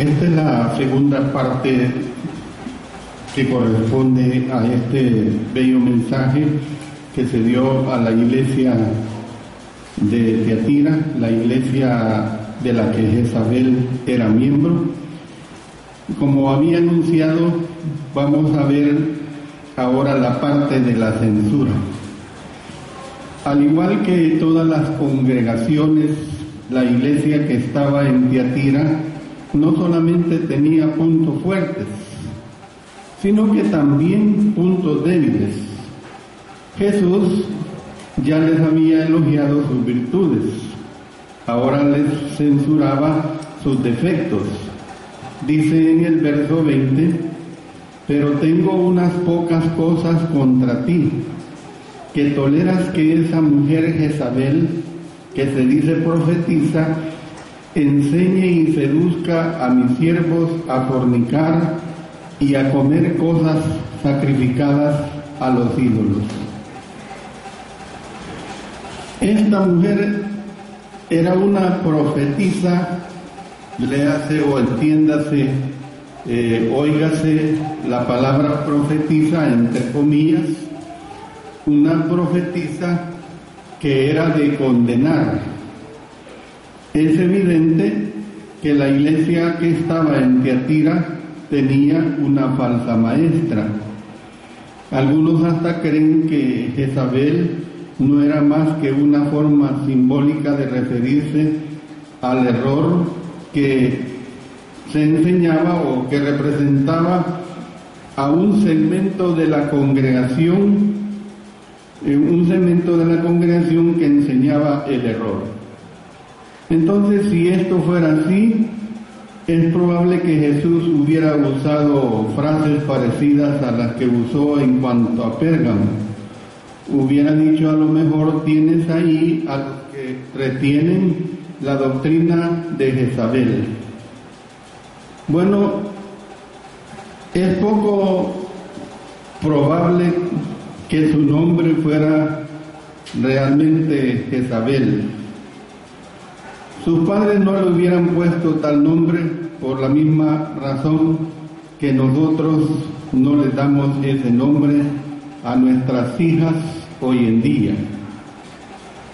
Esta es la segunda parte que corresponde a este bello mensaje que se dio a la iglesia de Tiatira, la iglesia de la que Jezabel era miembro. Como había anunciado, vamos a ver ahora la parte de la censura. Al igual que todas las congregaciones, la iglesia que estaba en Tiatira no solamente tenía puntos fuertes, sino que también puntos débiles. Jesús ya les había elogiado sus virtudes, ahora les censuraba sus defectos. Dice en el verso 20: pero tengo unas pocas cosas contra ti, que toleras que esa mujer Jezabel, que se dice profetiza, enseñe y seduzca a mis siervos a fornicar y a comer cosas sacrificadas a los ídolos. Esta mujer era una profetisa, léase o entiéndase, óigase la palabra profetisa entre comillas, una profetisa que era de condenar. Es evidente que la iglesia que estaba en Tiatira tenía una falsa maestra. Algunos hasta creen que Jezabel no era más que una forma simbólica de referirse al error que se enseñaba o que representaba a un segmento de la congregación, que enseñaba el error. Entonces, si esto fuera así, es probable que Jesús hubiera usado frases parecidas a las que usó en cuanto a Pérgamo. Hubiera dicho, a lo mejor tienes ahí a los que retienen la doctrina de Jezabel. Bueno, es poco probable que su nombre fuera realmente Jezabel. Sus padres no le hubieran puesto tal nombre por la misma razón que nosotros no le damos ese nombre a nuestras hijas hoy en día.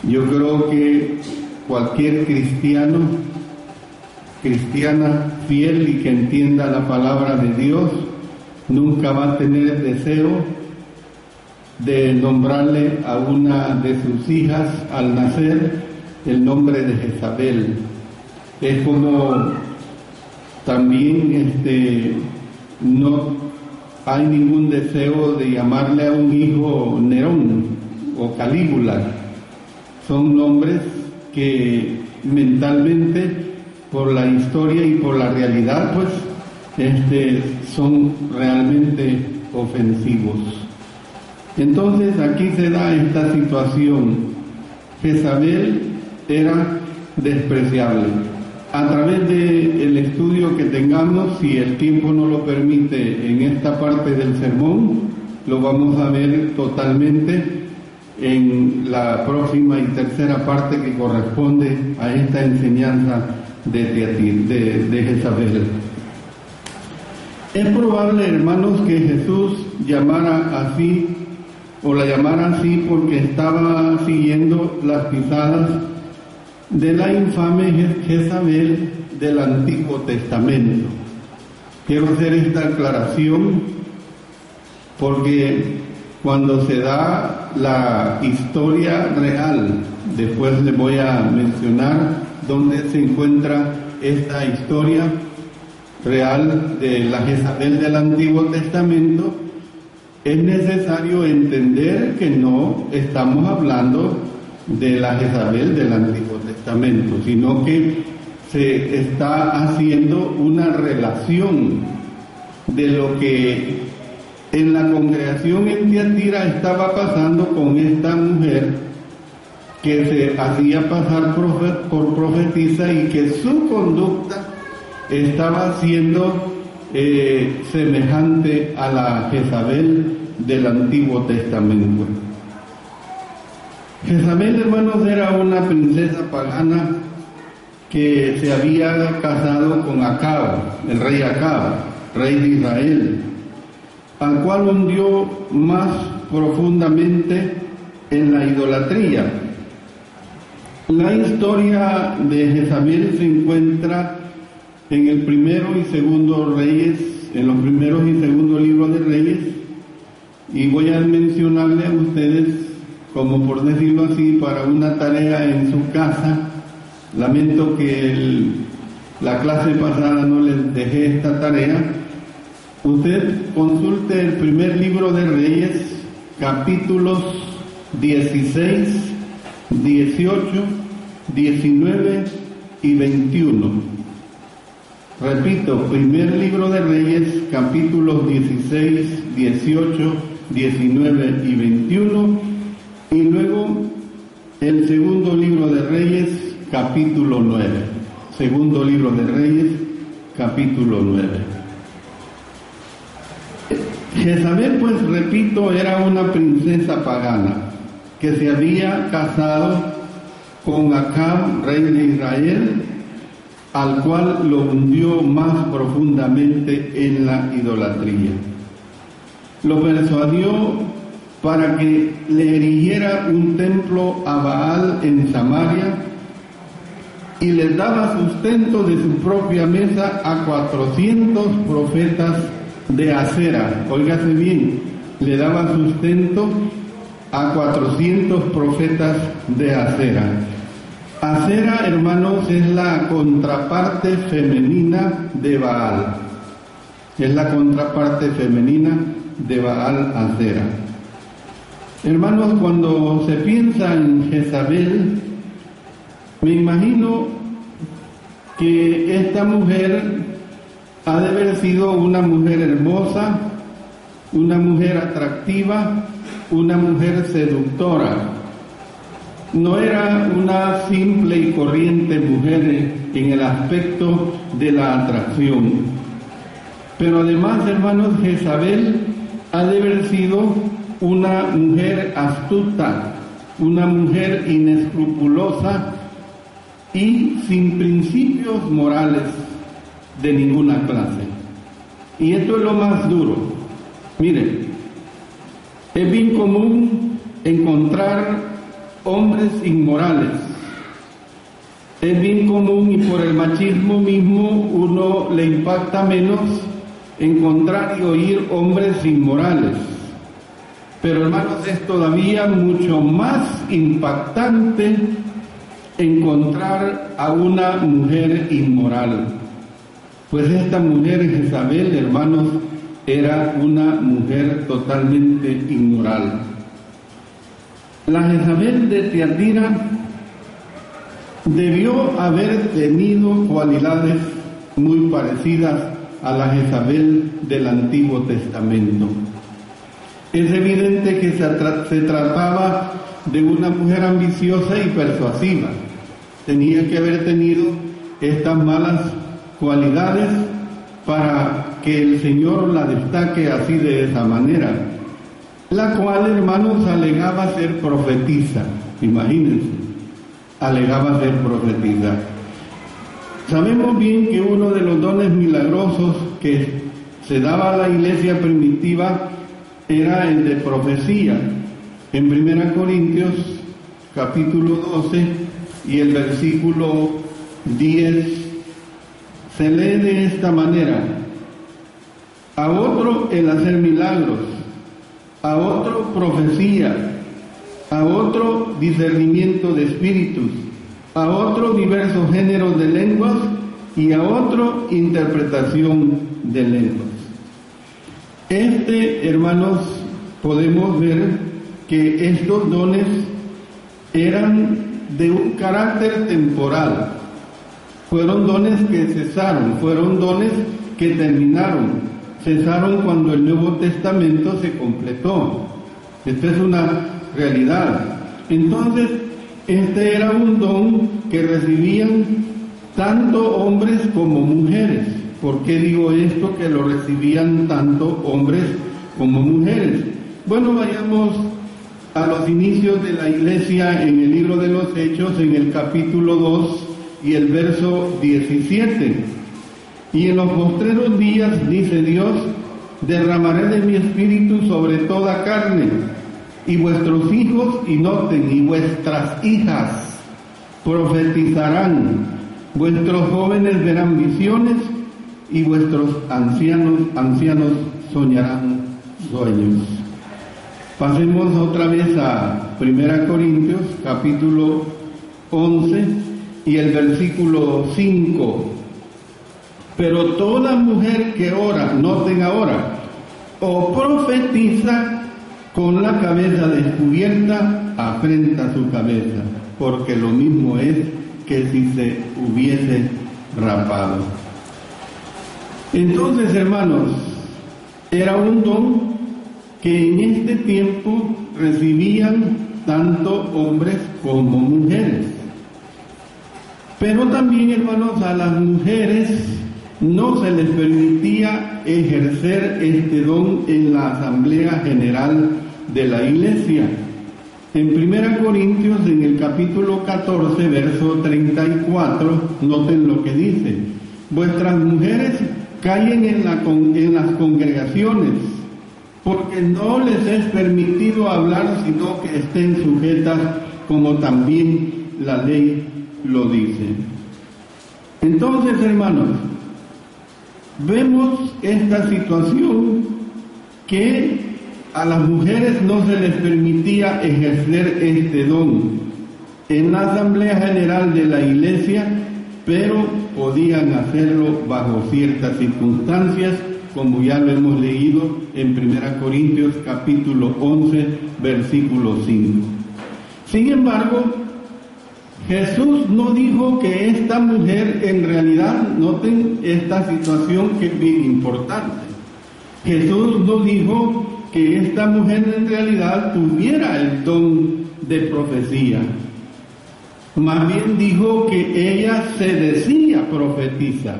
Yo creo que cualquier cristiana fiel y que entienda la palabra de Dios, nunca va a tener deseo de nombrarle a una de sus hijas al nacer el nombre de Jezabel. Es como también no hay ningún deseo de llamarle a un hijo Nerón o Calígula. Son nombres que mentalmente, por la historia y por la realidad, pues son realmente ofensivos. Entonces aquí se da esta situación. Jezabel era despreciable. A través del estudio que tengamos, si el tiempo no lo permite en esta parte del sermón, lo vamos a ver totalmente en la próxima y tercera parte que corresponde a esta enseñanza de Jezabel. Es probable, hermanos, que Jesús llamara así o la llamara así porque estaba siguiendo las pisadas de la infame Jezabel del Antiguo Testamento. Quiero hacer esta aclaración porque cuando se da la historia real, después les voy a mencionar dónde se encuentra esta historia real de la Jezabel del Antiguo Testamento, es necesario entender que no estamos hablando de la Jezabel del Antiguo Testamento, sino que se está haciendo una relación de lo que en la congregación en Tiatira estaba pasando con esta mujer que se hacía pasar por profetisa y que su conducta estaba siendo semejante a la Jezabel del Antiguo Testamento. Jezabel, hermanos, era una princesa pagana que se había casado con Acab, el rey Acab, rey de Israel, al cual hundió más profundamente en la idolatría. La historia de Jezabel se encuentra en el primero y segundo Reyes, en los primeros y segundo libros de Reyes, y voy a mencionarle a ustedes, como por decirlo así, para una tarea en su casa. Lamento que la clase pasada no les dejé esta tarea. Usted consulte el primer libro de Reyes, capítulos 16, 18, 19 y 21. Repito, primer libro de Reyes, capítulos 16, 18, 19 y 21, y luego el segundo libro de Reyes, capítulo 9. Segundo libro de Reyes, capítulo 9. Jezabel, pues repito, era una princesa pagana que se había casado con Acab, rey de Israel, al cual lo hundió más profundamente en la idolatría. Lo persuadió para que le erigiera un templo a Baal en Samaria y les daba sustento de su propia mesa a 400 profetas de Acera. Óigase bien, le daba sustento a 400 profetas de Acera. Acera, hermanos, es la contraparte femenina de Baal. Es la contraparte femenina de Baal, Acera. Hermanos, cuando se piensa en Jezabel, me imagino que esta mujer ha de haber sido una mujer hermosa, una mujer atractiva, una mujer seductora. No era una simple y corriente mujer en el aspecto de la atracción. Pero además, hermanos, Jezabel ha de haber sido una mujer astuta, una mujer inescrupulosa y sin principios morales de ninguna clase. Y esto es lo más duro. Miren, es bien común encontrar hombres inmorales. Es bien común, y por el machismo mismo uno le impacta menos encontrar y oír hombres inmorales. Pero hermanos, es todavía mucho más impactante encontrar a una mujer inmoral. Pues esta mujer Jezabel, hermanos, era una mujer totalmente inmoral. La Jezabel de Tiatira debió haber tenido cualidades muy parecidas a la Jezabel del Antiguo Testamento. Es evidente que se trataba de una mujer ambiciosa y persuasiva. Tenía que haber tenido estas malas cualidades para que el Señor la destaque así de esa manera, la cual, hermanos, alegaba ser profetisa. Imagínense, alegaba ser profetisa. Sabemos bien que uno de los dones milagrosos que se daba a la iglesia primitiva era el de profecía. En 1 Corintios capítulo 12 y el versículo 10 se lee de esta manera: a otro el hacer milagros, a otro profecía, a otro discernimiento de espíritus, a otro diversos géneros de lenguas y a otro interpretación de lenguas. Hermanos, podemos ver que estos dones eran de un carácter temporal. Fueron dones que cesaron, fueron dones que terminaron. Cesaron cuando el Nuevo Testamento se completó. Esta es una realidad. Entonces, este era un don que recibían tanto hombres como mujeres. ¿Por qué digo esto? Que lo recibían tanto hombres como mujeres. Bueno, vayamos a los inicios de la iglesia en el libro de los Hechos, en el capítulo 2 y el verso 17. Y en los postreros días, dice Dios, derramaré de mi espíritu sobre toda carne, y vuestros hijos, y noten, y vuestras hijas profetizarán, vuestros jóvenes verán visiones, y vuestros ancianos soñarán sueños. Pasemos otra vez a 1 Corintios, capítulo 11, y el versículo 5. Pero toda mujer que ora, noten ahora, o profetiza, con la cabeza descubierta, afrenta su cabeza, porque lo mismo es que si se hubiese rapado. Entonces, hermanos, era un don que en este tiempo recibían tanto hombres como mujeres. Pero también, hermanos, a las mujeres no se les permitía ejercer este don en la Asamblea General de la Iglesia. En 1 Corintios, en el capítulo 14, verso 34, noten lo que dice: vuestras mujeres callen en las congregaciones, porque no les es permitido hablar, sino que estén sujetas, como también la ley lo dice. Entonces, hermanos, vemos esta situación que a las mujeres no se les permitía ejercer este don en la Asamblea General de la Iglesia, pero podían hacerlo bajo ciertas circunstancias, como ya lo hemos leído en 1 Corintios capítulo 11, versículo 5. Sin embargo, Jesús no dijo que esta mujer, en realidad, noten esta situación que es bien importante. Jesús no dijo que esta mujer en realidad tuviera el don de profecía. Más bien dijo que ella se decía profetiza.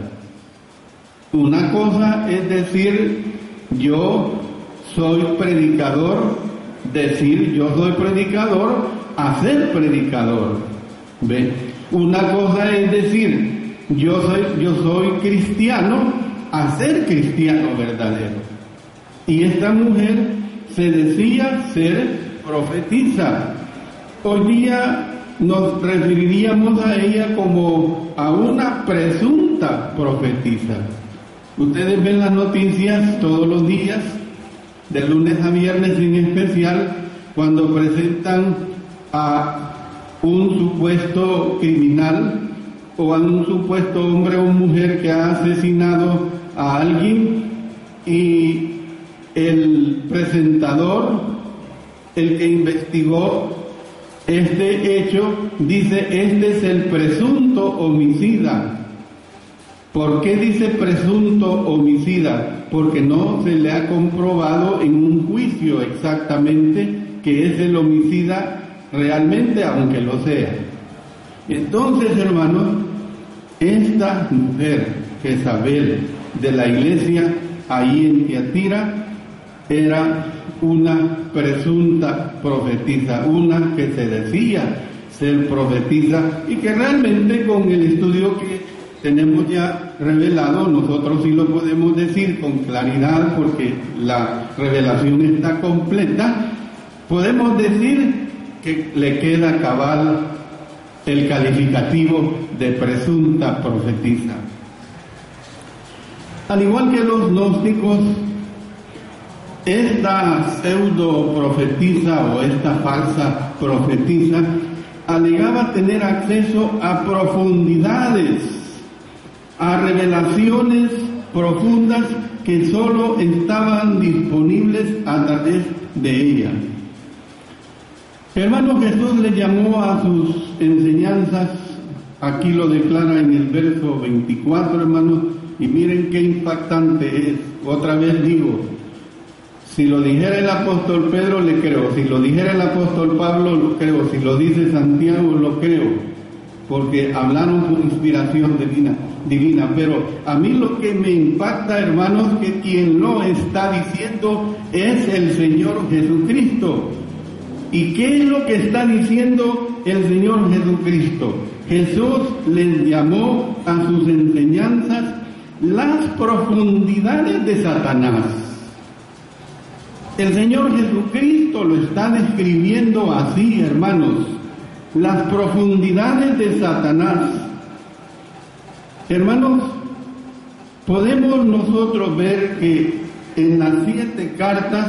Una cosa es decir, yo soy predicador, decir yo soy predicador, a ser predicador. ¿Ve? Una cosa es decir, yo soy cristiano, a ser cristiano verdadero. Y esta mujer se decía ser profetisa. Hoy día nos referiríamos a ella como a una presunta profetisa. Ustedes ven las noticias todos los días, de lunes a viernes en especial, cuando presentan a un supuesto criminal o a un supuesto hombre o mujer que ha asesinado a alguien, y el presentador, el que investigó este hecho, dice: este es el presunto homicida. ¿Por qué dice presunto homicida? Porque no se le ha comprobado en un juicio exactamente que es el homicida realmente, aunque lo sea. Entonces, hermanos, esta mujer, Jezabel, de la iglesia ahí en Tiatira, era una presunta profetisa, una que se decía ser profetisa, y que realmente con el estudio que tenemos ya revelado, nosotros sí lo podemos decir con claridad, porque la revelación está completa, podemos decir que le queda cabal el calificativo de presunta profetisa. Al igual que los gnósticos, esta pseudo profetisa o esta falsa profetisa alegaba tener acceso a profundidades, a revelaciones profundas que solo estaban disponibles a través de ella. Hermano, Jesús le llamó a sus enseñanzas, aquí lo declara en el verso 24, hermanos, y miren qué impactante es. Otra vez digo, si lo dijera el apóstol Pedro, le creo; si lo dijera el apóstol Pablo, lo creo; si lo dice Santiago, lo creo, porque hablaron por inspiración divina. Pero a mí lo que me impacta, hermanos, que quien lo está diciendo es el Señor Jesucristo. ¿Y qué es lo que está diciendo el Señor Jesucristo? Jesús les llamó a sus enseñanzas las profundidades de Satanás. El Señor Jesucristo lo está describiendo así, hermanos, las profundidades de Satanás. Hermanos, podemos nosotros ver que en las 7 cartas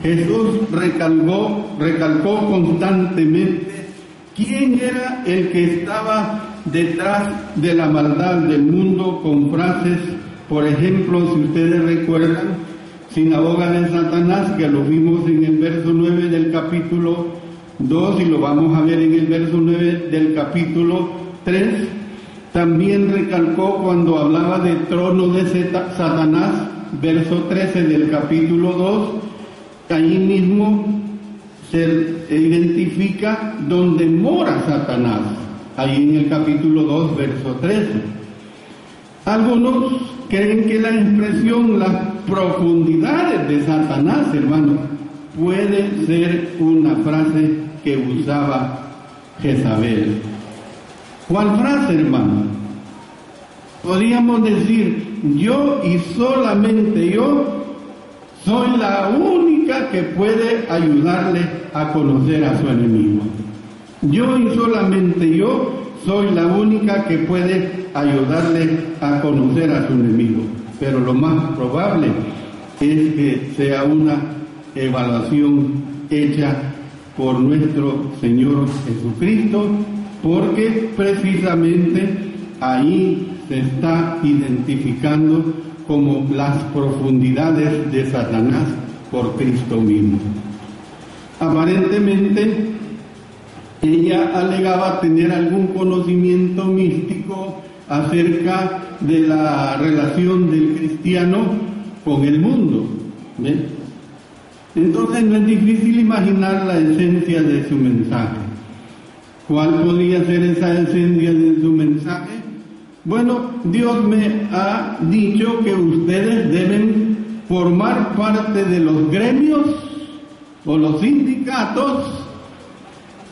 Jesús recalcó constantemente quién era el que estaba detrás de la maldad del mundo, con frases, por ejemplo, si ustedes recuerdan, sinagoga de Satanás, que lo vimos en el verso 9 del capítulo 2 y lo vamos a ver en el verso 9 del capítulo 3. También recalcó cuando hablaba de trono de Satanás, verso 13 del capítulo 2, ahí mismo se identifica donde mora Satanás, ahí en el capítulo 2, verso 13. Algunos creen que la expresión las profundidades de Satanás, hermanos, puede ser una frase que usaba Jezabel. ¿Cuál frase, hermano? Podríamos decir, yo y solamente yo soy la única que puede ayudarle a conocer a su enemigo. Yo y solamente yo soy la única que puede ayudarle a conocer a su enemigo. Pero lo más probable es que sea una evaluación hecha por nuestro Señor Jesucristo, porque precisamente ahí se está identificando como las profundidades de Satanás por Cristo mismo. Aparentemente, ella alegaba tener algún conocimiento místico acerca de la relación del cristiano con el mundo. ¿Ven? Entonces no es difícil imaginar la esencia de su mensaje. ¿Cuál podría ser esa esencia de su mensaje? Bueno, Dios me ha dicho que ustedes deben formar parte de los gremios o los sindicatos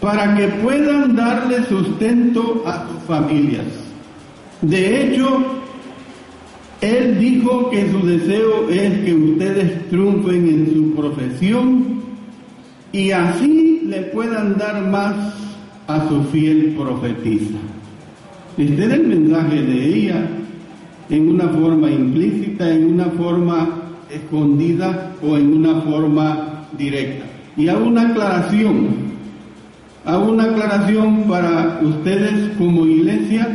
para que puedan darle sustento a sus familias. De hecho, Él dijo que su deseo es que ustedes triunfen en su profesión y así le puedan dar más a su fiel profetisa. Este es el mensaje de ella, en una forma implícita, en una forma escondida o en una forma directa. Y hago una aclaración para ustedes como iglesia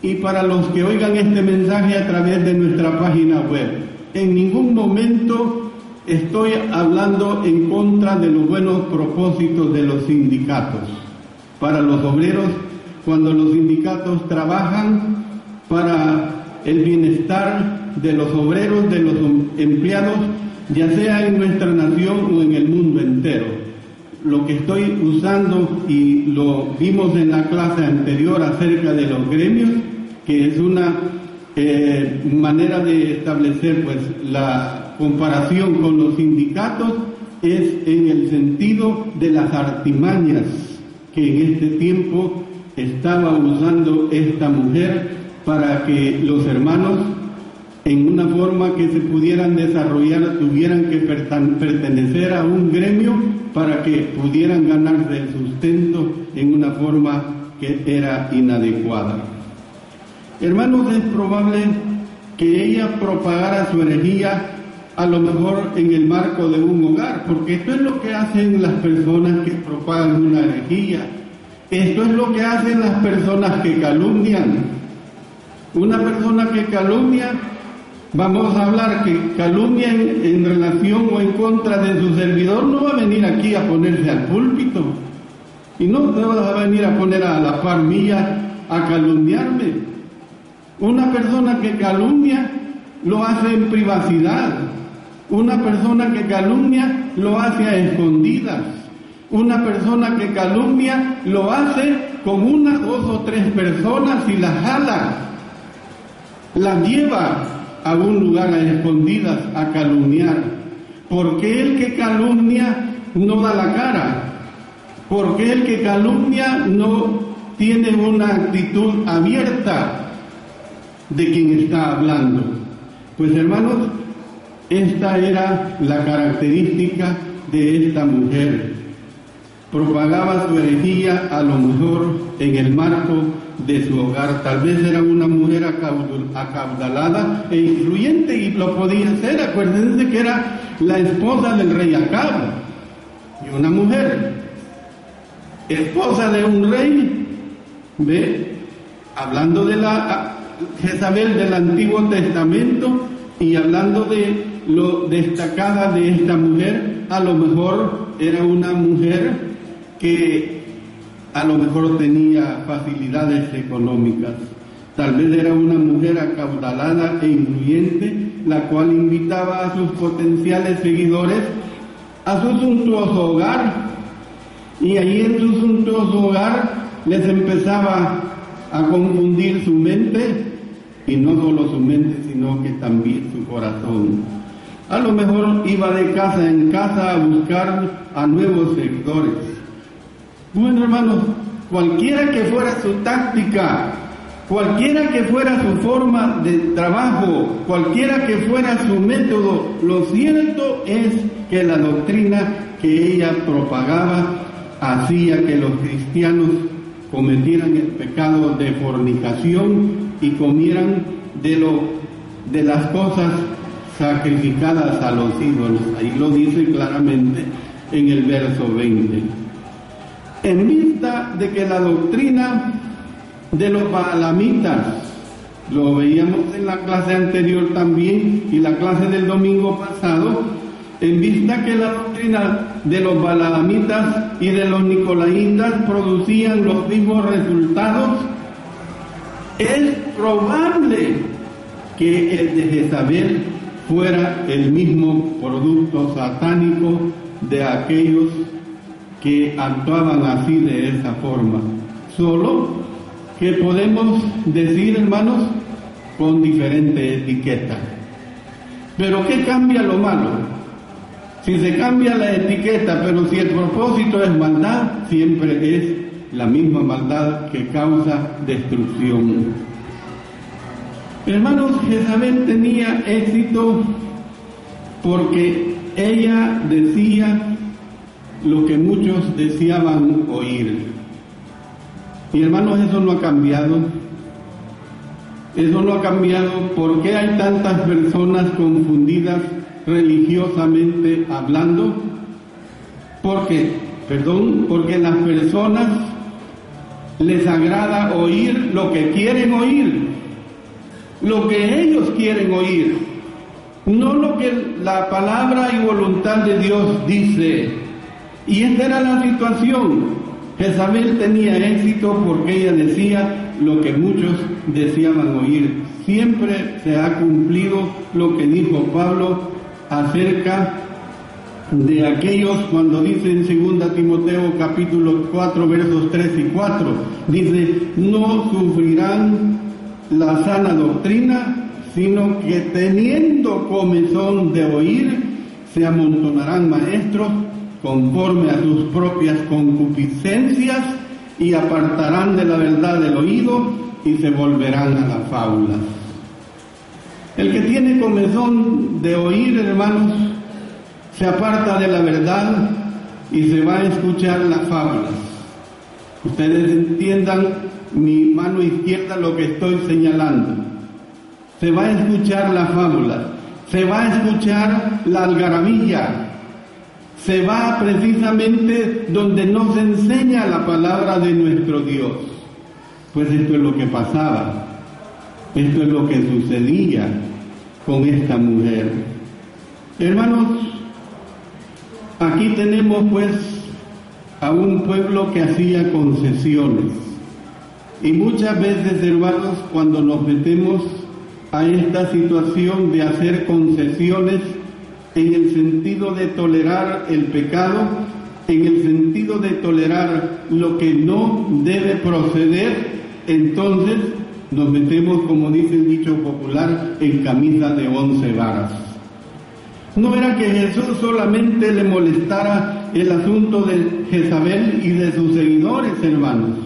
y para los que oigan este mensaje a través de nuestra página web. En ningún momento estoy hablando en contra de los buenos propósitos de los sindicatos. Para los obreros, cuando los sindicatos trabajan para el bienestar de los obreros, de los empleados, ya sea en nuestra nación o en el mundo entero. Lo que estoy usando, y lo vimos en la clase anterior acerca de los gremios, que es una manera de establecer pues la comparación con los sindicatos, es en el sentido de las artimañas que en este tiempo estaba usando esta mujer para que los hermanos, en una forma que se pudieran desarrollar, tuvieran que pertenecer a un gremio para que pudieran ganarse el sustento en una forma que era inadecuada. Hermanos, es probable que ella propagara su herejía a lo mejor en el marco de un hogar, porque esto es lo que hacen las personas que propagan una herejía. Esto es lo que hacen las personas que calumnian. Una persona que calumnia, vamos a hablar que calumnia en relación o en contra de su servidor, no va a venir aquí a ponerse al púlpito. Y no te vas a venir a poner a la par mía a calumniarme. Una persona que calumnia lo hace en privacidad. Una persona que calumnia lo hace a escondidas. Una persona que calumnia lo hace con 1, 2 o 3 personas y las jala, las lleva a un lugar a escondidas a calumniar. Porque el que calumnia no da la cara. Porque el que calumnia no tiene una actitud abierta de quien está hablando. Pues hermanos, esta era la característica de esta mujer. Propagaba su herejía a lo mejor en el marco de su hogar. Tal vez era una mujer acaudalada e influyente y lo podía ser. Acuérdense que era la esposa del rey Acab, y una mujer, esposa de un rey, ¿ve? Hablando de la Jezabel del Antiguo Testamento y hablando de lo destacada de esta mujer, a lo mejor era una mujer que a lo mejor tenía facilidades económicas. Tal vez era una mujer acaudalada e influyente, la cual invitaba a sus potenciales seguidores a su suntuoso hogar, y allí en su suntuoso hogar les empezaba a confundir su mente, y no solo su mente, sino que también su corazón. A lo mejor iba de casa en casa a buscar a nuevos seguidores. Bueno, hermanos, cualquiera que fuera su táctica, cualquiera que fuera su forma de trabajo, cualquiera que fuera su método, lo cierto es que la doctrina que ella propagaba hacía que los cristianos cometieran el pecado de fornicación y comieran de las cosas sacrificadas a los ídolos. Ahí lo dice claramente en el verso 20. En vista de que la doctrina de los baalamitas, lo veíamos en la clase anterior también y la clase del domingo pasado, en vista que la doctrina de los baalamitas y de los nicolaitas producían los mismos resultados, es probable que el de Jezabel fuera el mismo producto satánico de aquellos que actuaban así de esa forma. Solo que podemos decir, hermanos, con diferente etiqueta. Pero ¿qué cambia lo malo? Si se cambia la etiqueta, pero si el propósito es maldad, siempre es la misma maldad que causa destrucción. Hermanos, Jezabel tenía éxito porque ella decía lo que muchos deseaban oír. Y hermanos, eso no ha cambiado. Eso no ha cambiado. ¿Por qué hay tantas personas confundidas religiosamente hablando? Porque las personas les agrada oír lo que quieren oír, lo que ellos quieren oír, no lo que la palabra y voluntad de Dios dice. Y esta era la situación. Jezabel tenía éxito porque ella decía lo que muchos deseaban oír. Siempre se ha cumplido lo que dijo Pablo acerca de aquellos cuando dice en 2 Timoteo capítulo 4 versos 3 y 4, dice: no sufrirán la sana doctrina, sino que teniendo comezón de oír, se amontonarán maestros conforme a sus propias concupiscencias, y apartarán de la verdad del oído y se volverán a las fábulas. El que tiene comezón de oír, hermanos, se aparta de la verdad y se va a escuchar las fábulas. Ustedes entiendan mi mano izquierda lo que estoy señalando. Se va a escuchar las fábulas, se va a escuchar la algarabía, se va precisamente donde no se enseña la palabra de nuestro Dios. Pues esto es lo que pasaba, esto es lo que sucedía con esta mujer. Hermanos, aquí tenemos pues a un pueblo que hacía concesiones. Y muchas veces, hermanos, cuando nos metemos a esta situación de hacer concesiones en el sentido de tolerar el pecado, en el sentido de tolerar lo que no debe proceder, entonces nos metemos, como dice el dicho popular, en camisa de 11 varas. No era que Jesús solamente le molestara el asunto de Jezabel y de sus seguidores, hermanos,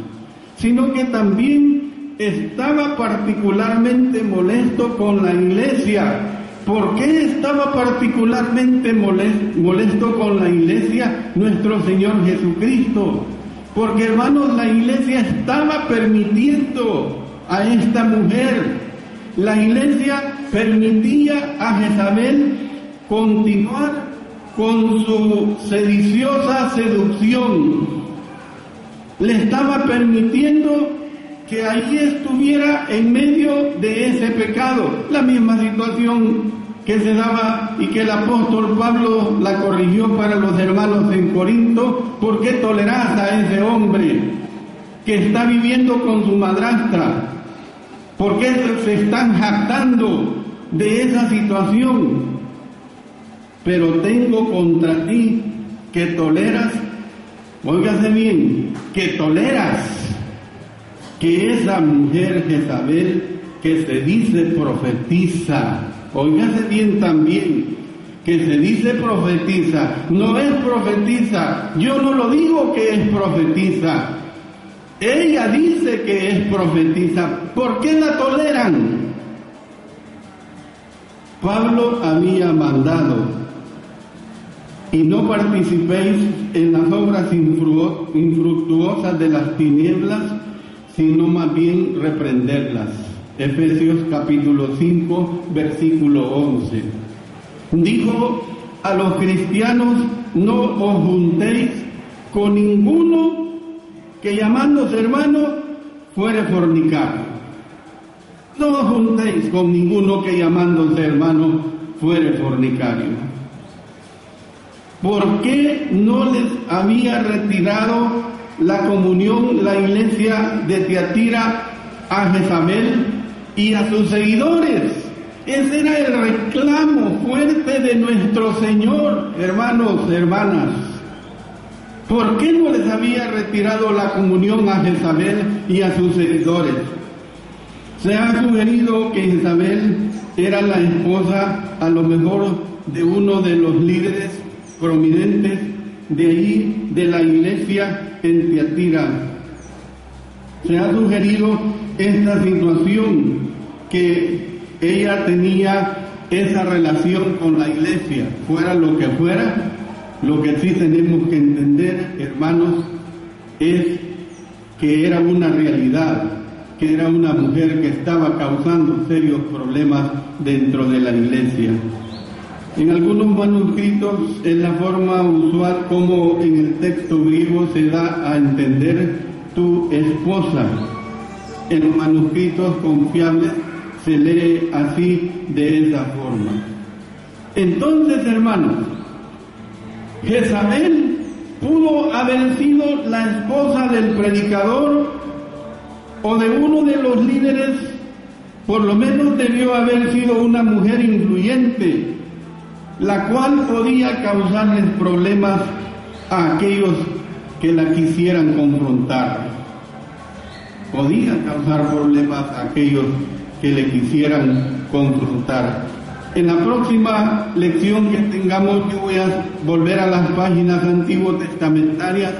sino que también estaba particularmente molesto con la iglesia. ¿Por qué estaba particularmente molesto con la iglesia nuestro Señor Jesucristo? Porque, hermanos, la iglesia estaba permitiendo a esta mujer. La iglesia permitía a Jezabel continuar con su sediciosa seducción. Le estaba permitiendo que allí estuviera en medio de ese pecado. La misma situación que se daba y que el apóstol Pablo la corrigió para los hermanos en Corinto. ¿Por qué tolerás a ese hombre que está viviendo con su madrastra? ¿Por qué se están jactando de esa situación? Pero tengo contra ti que toleras, óigase bien, que toleras que esa mujer Jezabel, que se dice profetiza, óigase bien también, que se dice profetiza, no es profetiza, yo no lo digo que es profetiza, ella dice que es profetiza. ¿Por qué la toleran? Pablo había mandado: y no participéis en las obras infructuosas de las tinieblas, sino más bien reprenderlas. Efesios capítulo 5, versículo 11. Dijo a los cristianos: no os juntéis con ninguno que llamándose hermano fuere fornicario. No os juntéis con ninguno que llamándose hermano fuere fornicario. ¿Por qué no les había retirado la comunión la iglesia de Tiatira a Jezabel y a sus seguidores? Ese era el reclamo fuerte de nuestro Señor, hermanos, hermanas. ¿Por qué no les había retirado la comunión a Jezabel y a sus seguidores? Se ha sugerido que Jezabel era la esposa, a lo mejor, de uno de los líderes prominentes de allí, de la iglesia en Tiatira. Se ha sugerido esta situación, que ella tenía esa relación con la iglesia, fuera lo que fuera. Lo que sí tenemos que entender, hermanos, es que era una realidad, que era una mujer que estaba causando serios problemas dentro de la iglesia. En algunos manuscritos es la forma usual como en el texto griego se da a entender tu esposa. En los manuscritos confiables se lee así, de esa forma. Entonces, hermanos, Jezabel pudo haber sido la esposa del predicador o de uno de los líderes. Por lo menos debió haber sido una mujer influyente, la cual podía causarles problemas a aquellos que la quisieran confrontar. Podía causar problemas a aquellos que le quisieran confrontar. En la próxima lección que tengamos, yo voy a volver a las páginas antiguo-testamentarias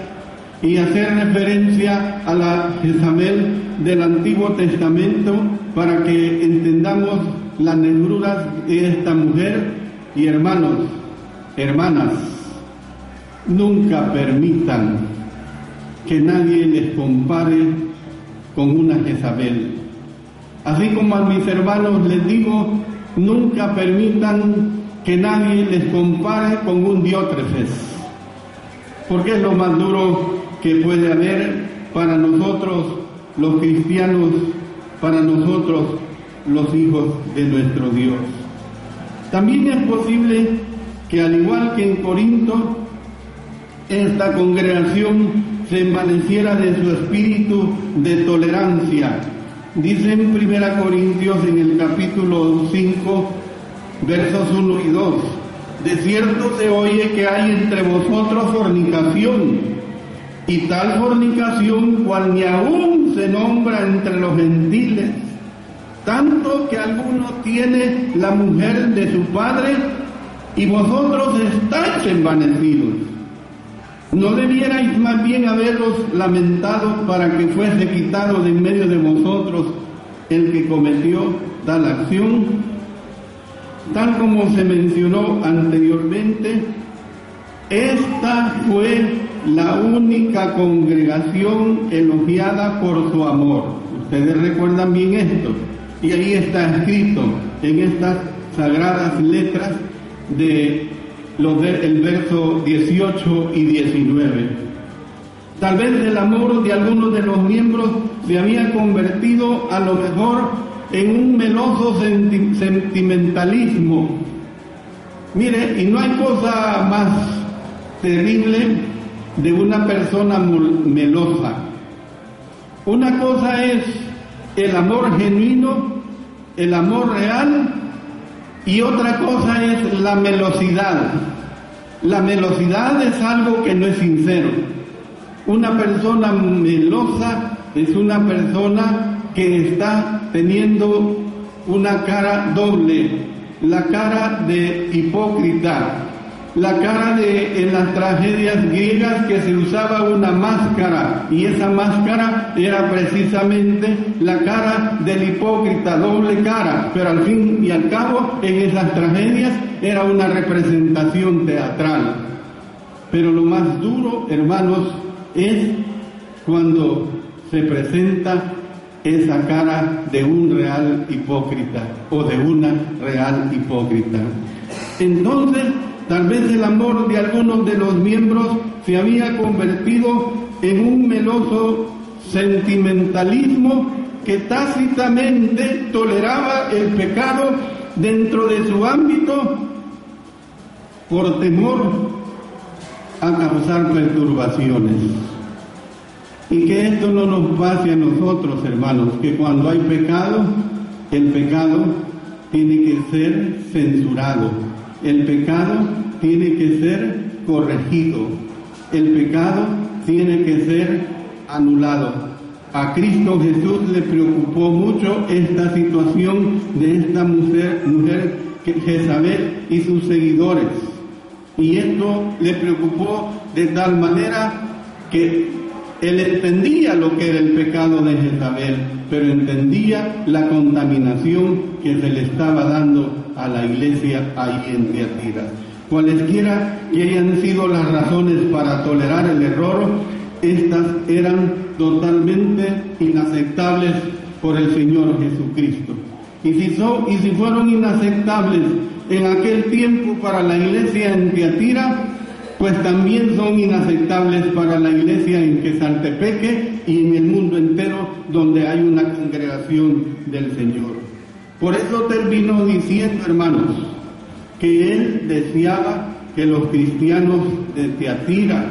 y hacer referencia a la Jezabel del Antiguo Testamento para que entendamos las negruras de esta mujer. Y hermanos, hermanas, nunca permitan que nadie les compare con una Jezabel. Así como a mis hermanos les digo, nunca permitan que nadie les compare con un Diótrefes, porque es lo más duro que puede haber para nosotros los cristianos, para nosotros los hijos de nuestro Dios. También es posible que, al igual que en Corinto, esta congregación se envaneciera de su espíritu de tolerancia. Dice en 1 Corintios, en el capítulo 5, versos 1 y 2, de cierto se oye que hay entre vosotros fornicación, y tal fornicación cual ni aún se nombra entre los gentiles, tanto que alguno tiene la mujer de su padre, y vosotros estáis envanecidos. ¿No debierais más bien haberos lamentado para que fuese quitado de en medio de vosotros el que cometió tal acción? Tal como se mencionó anteriormente, esta fue la única congregación elogiada por su amor. Ustedes recuerdan bien esto, y ahí está escrito en estas sagradas letras el verso 18 y 19. Tal vez el amor de algunos de los miembros se había convertido a lo mejor en un meloso sentimentalismo. Mire, y no hay cosa más terrible de una persona melosa. Una cosa es el amor genuino, el amor real, y otra cosa es la melosidad. La melosidad es algo que no es sincero. Una persona melosa es una persona que está teniendo una cara doble, la cara de hipócrita, la cara en las tragedias griegas que se usaba una máscara, y esa máscara era precisamente la cara del hipócrita, doble cara, pero al fin y al cabo en esas tragedias era una representación teatral. Pero lo más duro, hermanos, es cuando se presenta esa cara de un real hipócrita o de una real hipócrita. Entonces, tal vez el amor de algunos de los miembros se había convertido en un meloso sentimentalismo que tácitamente toleraba el pecado dentro de su ámbito por temor a causar perturbaciones. Y que esto no nos pase a nosotros, hermanos, que cuando hay pecado, el pecado tiene que ser censurado, el pecado tiene que ser corregido, el pecado tiene que ser anulado. A Cristo Jesús le preocupó mucho esta situación de esta mujer Jezabel y sus seguidores. Y esto le preocupó de tal manera que él entendía lo que era el pecado de Jezabel, pero entendía la contaminación que se le estaba dando a la iglesia ahí en Tiatira. Cualesquiera que hayan sido las razones para tolerar el error, estas eran totalmente inaceptables por el Señor Jesucristo. Y si fueron inaceptables en aquel tiempo para la iglesia en Tiatira, pues también son inaceptables para la iglesia en Quesaltepeque y en el mundo entero donde hay una congregación del Señor. Por eso terminó diciendo, hermanos, que él deseaba que los cristianos de Tiatira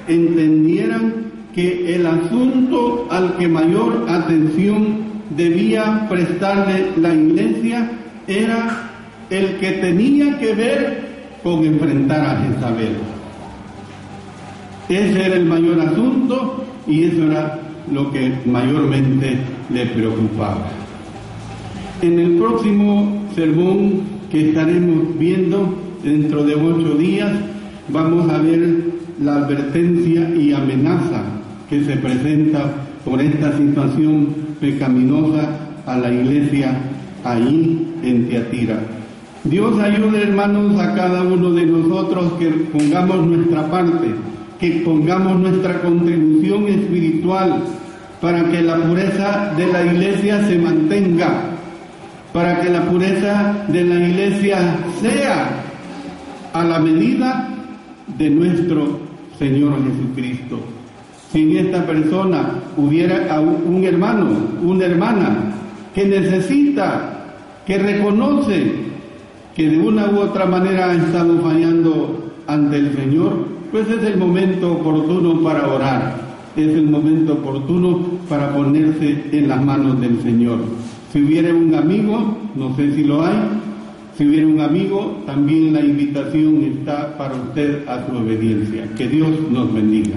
entendieran que el asunto al que mayor atención debía prestarle la iglesia era el que tenía que ver con enfrentar a Jezabel. Ese era el mayor asunto y eso era lo que mayormente le preocupaba. En el próximo sermón que estaremos viendo dentro de 8 días, vamos a ver la advertencia y amenaza que se presenta por esta situación pecaminosa a la iglesia ahí en Tiatira. Dios ayude, hermanos, a cada uno de nosotros que pongamos nuestra parte, que pongamos nuestra contribución espiritual para que la pureza de la iglesia se mantenga, para que la pureza de la iglesia sea a la medida de nuestro Señor Jesucristo. Si en esta persona hubiera un hermano, una hermana que necesita, que reconoce que de una u otra manera ha estado fallando ante el Señor, pues es el momento oportuno para orar, es el momento oportuno para ponerse en las manos del Señor. Si hubiera un amigo, no sé si lo hay, si hubiera un amigo, también la invitación está para usted a su obediencia. Que Dios nos bendiga.